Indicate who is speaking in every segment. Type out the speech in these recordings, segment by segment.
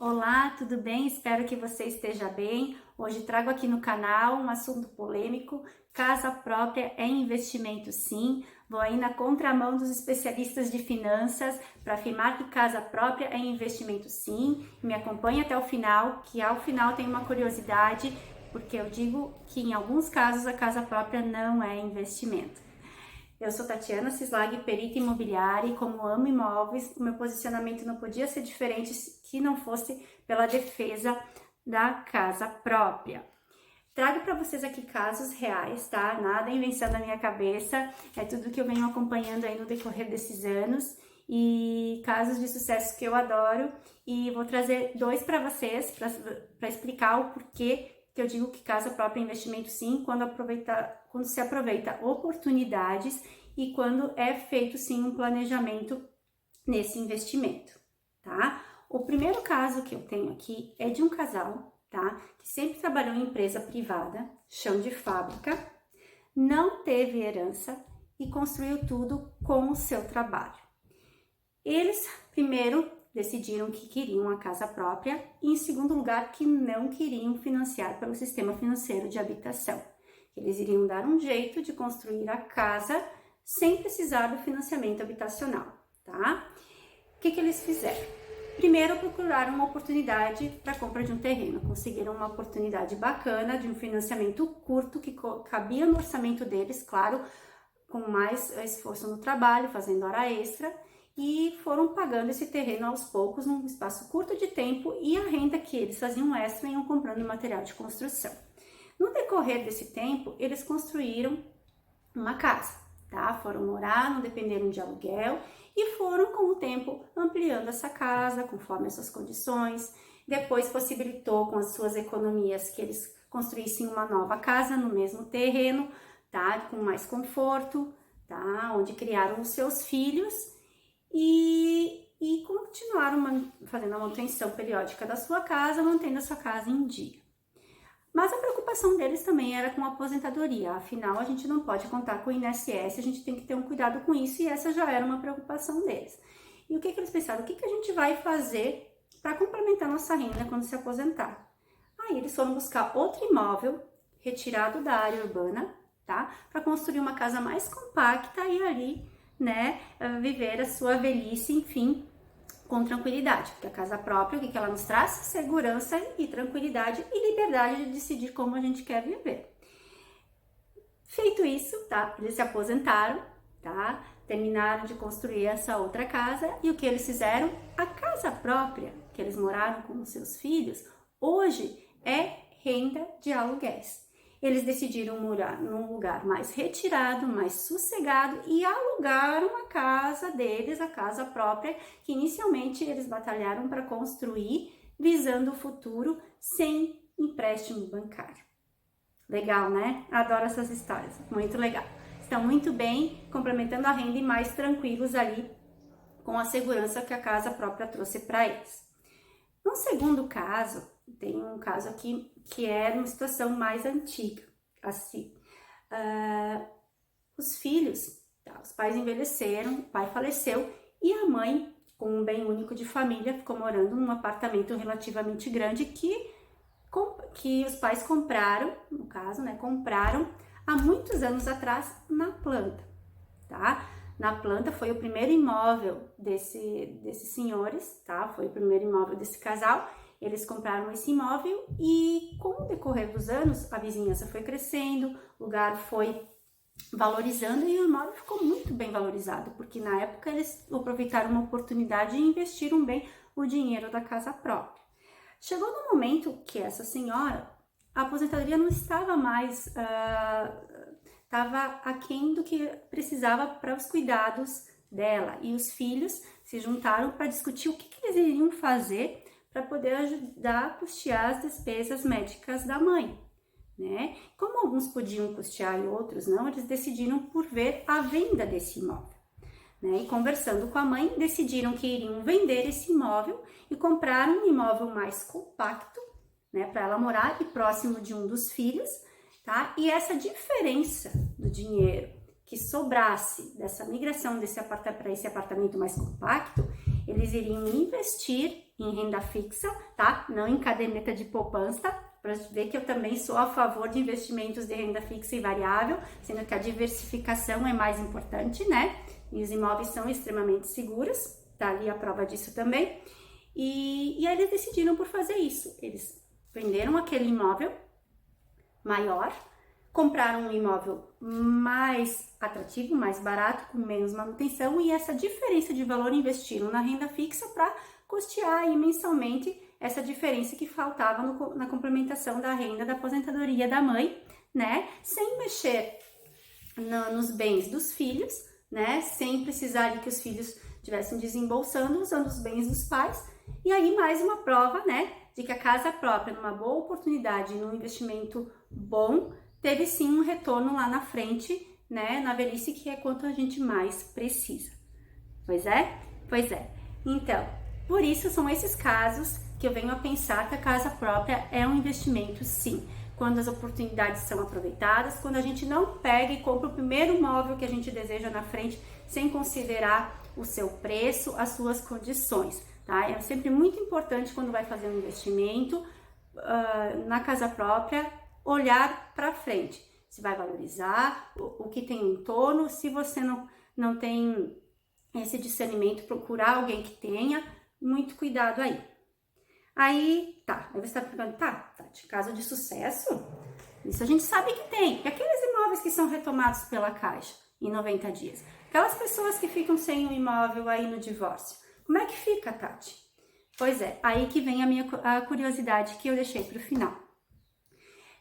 Speaker 1: Olá, tudo bem? Espero que você esteja bem. Hoje trago aqui no canal um assunto polêmico. Casa própria é investimento, sim. Vou aí na contramão dos especialistas de finanças para afirmar que casa própria é investimento, sim. Me acompanhe até o final, que ao final tem uma curiosidade, porque eu digo que em alguns casos a casa própria não é investimento. Eu sou Tatiana Cislag, perita imobiliária, e como amo imóveis, o meu posicionamento não podia ser diferente que não fosse pela defesa da casa própria. Trago para vocês aqui casos reais, tá? Nada invenção da minha cabeça, é tudo que eu venho acompanhando aí no decorrer desses anos e casos de sucesso que eu adoro, e vou trazer dois para vocês para explicar o porquê que eu digo que casa própria é investimento, sim, quando se aproveita oportunidades e quando é feito sim um planejamento nesse investimento, tá? O primeiro caso que eu tenho aqui é de um casal, tá? Que sempre trabalhou em empresa privada, chão de fábrica, não teve herança e construiu tudo com o seu trabalho. Eles, primeiro, decidiram que queriam a casa própria e, em segundo lugar, que não queriam financiar pelo sistema financeiro de habitação. Eles iriam dar um jeito de construir a casa sem precisar do financiamento habitacional, tá? O que eles fizeram? Primeiro, procuraram uma oportunidade para a compra de um terreno. Conseguiram uma oportunidade bacana de um financiamento curto que cabia no orçamento deles, claro, com mais esforço no trabalho, fazendo hora extra, e foram pagando esse terreno aos poucos, num espaço curto de tempo, e a renda que eles faziam extra iam comprando material de construção. No decorrer desse tempo, eles construíram uma casa, tá? Foram morar, não dependeram de aluguel e foram, com o tempo, ampliando essa casa conforme as suas condições. Depois possibilitou, com as suas economias, que eles construíssem uma nova casa no mesmo terreno, tá? Com mais conforto, tá? Onde criaram os seus filhos e continuaram fazendo a manutenção periódica da sua casa, mantendo a sua casa em dia. Mas a preocupação deles também era com a aposentadoria, afinal a gente não pode contar com o INSS, a gente tem que ter um cuidado com isso, e essa já era uma preocupação deles. E o que eles pensaram? O que a gente vai fazer para complementar nossa renda quando se aposentar? Aí eles foram buscar outro imóvel retirado da área urbana, tá? Para construir uma casa mais compacta e ali, né, viver a sua velhice, enfim, com tranquilidade, porque a casa própria, o que ela nos traz? Segurança e tranquilidade e liberdade de decidir como a gente quer viver. Feito isso, tá? Eles se aposentaram, tá? Terminaram de construir essa outra casa, e o que eles fizeram? A casa própria, que eles moraram com os seus filhos, hoje é renda de aluguéis. Eles decidiram morar num lugar mais retirado, mais sossegado, e alugaram a casa deles, a casa própria, que inicialmente eles batalharam para construir, visando o futuro sem empréstimo bancário. Legal, né? Adoro essas histórias, muito legal. Estão muito bem, complementando a renda e mais tranquilos ali, com a segurança que a casa própria trouxe para eles. No segundo caso, tem um caso aqui que é uma situação mais antiga, assim. Os filhos, tá, os pais envelheceram, o pai faleceu e a mãe, com um bem único de família, ficou morando num apartamento relativamente grande que os pais compraram, no caso, né, compraram há muitos anos atrás na planta, tá? Na planta foi o primeiro imóvel desses senhores, tá? Foi o primeiro imóvel desse casal. Eles compraram esse imóvel e, com o decorrer dos anos, a vizinhança foi crescendo, o lugar foi valorizando e o imóvel ficou muito bem valorizado, porque na época eles aproveitaram uma oportunidade e investiram bem o dinheiro da casa própria. Chegou no momento que essa senhora, a aposentadoria não estava mais, estava aquém do que precisava para os cuidados dela, e os filhos se juntaram para discutir o que eles iriam fazer para poder ajudar a custear as despesas médicas da mãe, né? Como alguns podiam custear e outros não, eles decidiram por ver a venda desse imóvel, né? E conversando com a mãe, decidiram que iriam vender esse imóvel e comprar um imóvel mais compacto, né, para ela morar e próximo de um dos filhos, tá? E essa diferença do dinheiro que sobrasse dessa migração para esse apartamento mais compacto, eles iriam investir em renda fixa, tá? Não em caderneta de poupança, para ver que eu também sou a favor de investimentos de renda fixa e variável, sendo que a diversificação é mais importante, né? E os imóveis são extremamente seguros, tá ali a prova disso também. E aí eles decidiram por fazer isso. Eles venderam aquele imóvel maior, compraram um imóvel mais atrativo, mais barato, com menos manutenção, e essa diferença de valor investiram na renda fixa para custear aí mensalmente essa diferença que faltava na complementação da renda da aposentadoria da mãe, né? Sem mexer nos bens dos filhos, né? Sem precisar que os filhos estivessem desembolsando, usando os bens dos pais. E aí mais uma prova, né? De que a casa própria, numa boa oportunidade, num investimento bom, teve sim um retorno lá na frente, né? Na velhice, que é quanto a gente mais precisa. Pois é? Pois é. Então, por isso são esses casos que eu venho a pensar que a casa própria é um investimento sim. Quando as oportunidades são aproveitadas, quando a gente não pega e compra o primeiro móvel que a gente deseja na frente, sem considerar o seu preço, as suas condições, tá? É sempre muito importante quando vai fazer um investimento na casa própria, olhar para frente. Se vai valorizar, o que tem em torno, se você não tem esse discernimento, procurar alguém que tenha, muito cuidado aí. Aí, tá, aí você tá perguntando, tá, de caso de sucesso, isso a gente sabe que tem. E aqueles imóveis que são retomados pela Caixa em 90 dias? Aquelas pessoas que ficam sem o imóvel aí no divórcio, como é que fica, Tati? Pois é, aí que vem a curiosidade que eu deixei para o final.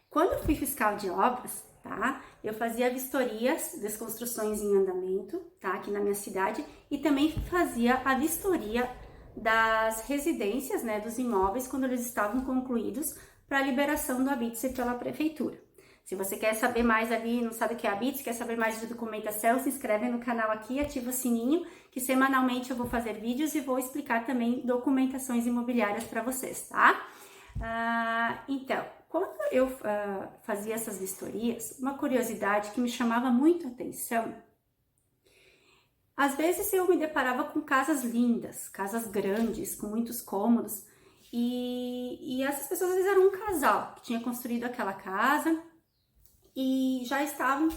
Speaker 1: Quando eu fui fiscal de obras, tá, eu fazia vistorias das construções em andamento, tá, aqui na minha cidade, e também fazia a vistoria das residências, né, dos imóveis, quando eles estavam concluídos, para a liberação do habite pela prefeitura. Se você quer saber mais ali, não sabe o que é habite, quer saber mais de documentação, se inscreve no canal aqui, ativa o sininho, que semanalmente eu vou fazer vídeos e vou explicar também documentações imobiliárias para vocês, tá? Então, quando eu fazia essas vistorias, uma curiosidade que me chamava muito a atenção, às vezes eu me deparava com casas lindas, casas grandes, com muitos cômodos, e essas pessoas às vezes eram um casal que tinha construído aquela casa e já estavam,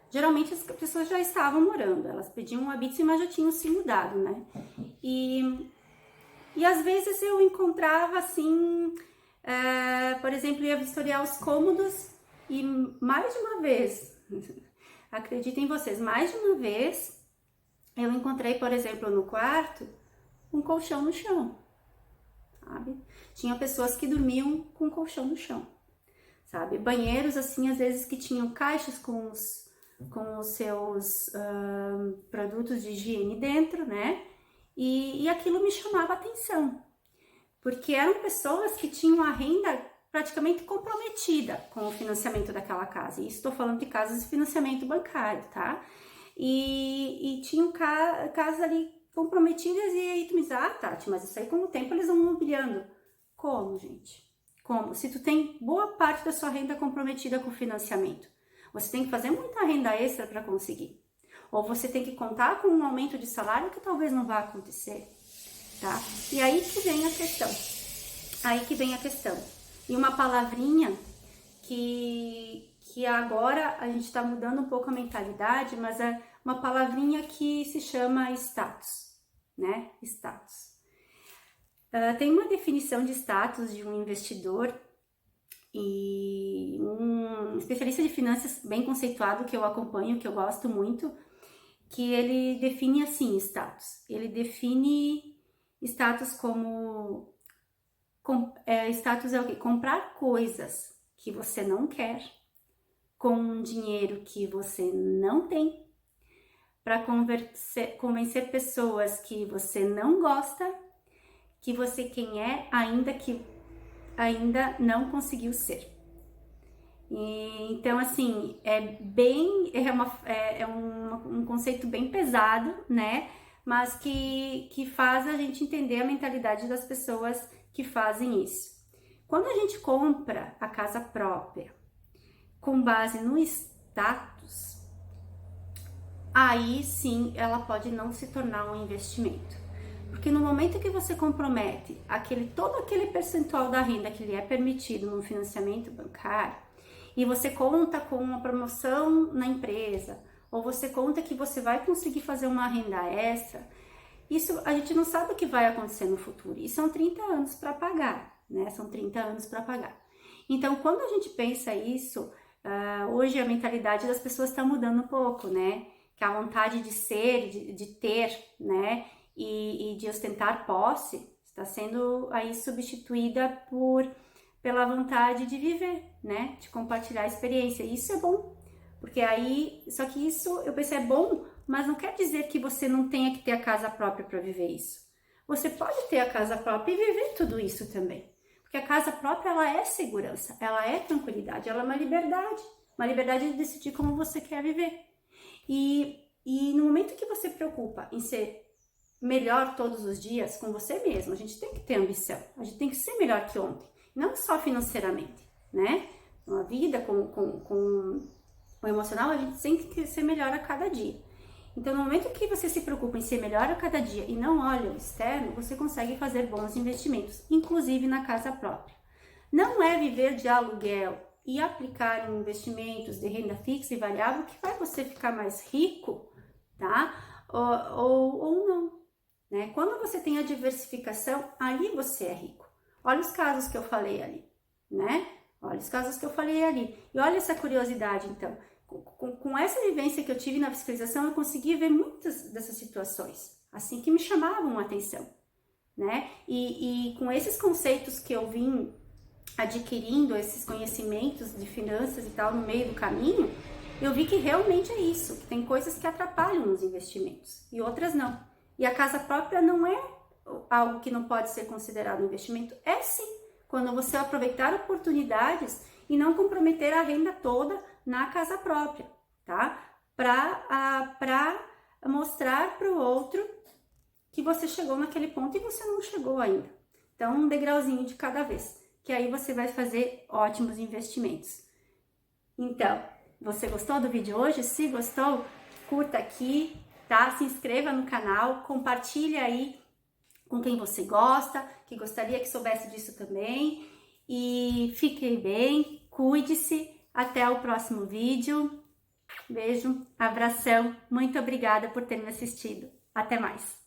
Speaker 1: geralmente as pessoas já estavam morando, elas pediam um habite, mas já tinham se mudado, né? E às vezes eu encontrava assim, por exemplo, ia vistoriar os cômodos e mais de uma vez, acreditem vocês, mais de uma vez, eu encontrei, por exemplo, no quarto, um colchão no chão, sabe? Tinha pessoas que dormiam com colchão no chão, sabe? Banheiros, assim, às vezes que tinham caixas com os seus produtos de higiene dentro, né? E aquilo me chamava atenção, porque eram pessoas que tinham a renda praticamente comprometida com o financiamento daquela casa. E estou falando de casas de financiamento bancário, tá? E tinham casas ali comprometidas, e aí tu me diz, Tati, mas isso aí com o tempo eles vão mobiliando. Como, gente? Como? Se tu tem boa parte da sua renda comprometida com o financiamento, você tem que fazer muita renda extra para conseguir. Ou você tem que contar com um aumento de salário que talvez não vá acontecer, tá? E aí que vem a questão. E uma palavrinha que agora a gente está mudando um pouco a mentalidade, mas é uma palavrinha que se chama status, né? Status. Tem uma definição de status de um investidor e um especialista de finanças bem conceituado que eu acompanho, que eu gosto muito, que ele define assim status. Ele define status como status é o quê? Comprar coisas que você não quer com dinheiro que você não tem, para convencer pessoas que você não gosta, que você quem é, ainda não conseguiu ser. Então, assim, é um conceito bem pesado, né? Mas que faz a gente entender a mentalidade das pessoas que fazem isso. Quando a gente compra a casa própria com base no status, aí sim ela pode não se tornar um investimento. Porque no momento que você compromete todo aquele percentual da renda que lhe é permitido no financiamento bancário, e você conta com uma promoção na empresa, ou você conta que você vai conseguir fazer uma renda extra, isso a gente não sabe o que vai acontecer no futuro. E são 30 anos para pagar, né? São 30 anos para pagar. Então, quando a gente pensa isso, hoje a mentalidade das pessoas está mudando um pouco, né? Que a vontade de ser, de ter, né? E de ostentar posse está sendo aí substituída pela vontade de viver, né? De compartilhar a experiência. E isso é bom, porque aí, só que isso eu pensei é bom, mas não quer dizer que você não tenha que ter a casa própria para viver isso. Você pode ter a casa própria e viver tudo isso também. Porque a casa própria, ela é segurança, ela é tranquilidade, ela é uma liberdade de decidir como você quer viver. E no momento que você preocupa em ser melhor todos os dias com você mesmo, a gente tem que ter ambição, a gente tem que ser melhor que ontem, não só financeiramente, né? Na vida, com o emocional, a gente tem que ser melhor a cada dia. Então, no momento que você se preocupa em ser melhor a cada dia e não olha o externo, você consegue fazer bons investimentos, inclusive na casa própria. Não é viver de aluguel e aplicar em investimentos de renda fixa e variável que vai você ficar mais rico, tá? Ou não, né? Quando você tem a diversificação, ali você é rico. Olha os casos que eu falei ali, né? Olha os casos que eu falei ali. E olha essa curiosidade, então. Com essa vivência que eu tive na fiscalização, eu consegui ver muitas dessas situações, assim, que me chamavam a atenção, né? E com esses conceitos que eu vim adquirindo, esses conhecimentos de finanças e tal no meio do caminho, eu vi que realmente é isso, que tem coisas que atrapalham nos investimentos e outras não. E a casa própria não é algo que não pode ser considerado investimento, é sim, quando você aproveitar oportunidades e não comprometer a renda toda na casa própria, tá? Para mostrar para o outro que você chegou naquele ponto e você não chegou ainda. Então, um degrauzinho de cada vez, que aí você vai fazer ótimos investimentos. Então, você gostou do vídeo hoje? Se gostou, curta aqui, tá? Se inscreva no canal, compartilha aí com quem você gosta, que gostaria que soubesse disso também. E fique bem, cuide-se. Até o próximo vídeo. Beijo, abração. Muito obrigada por ter me assistido. Até mais.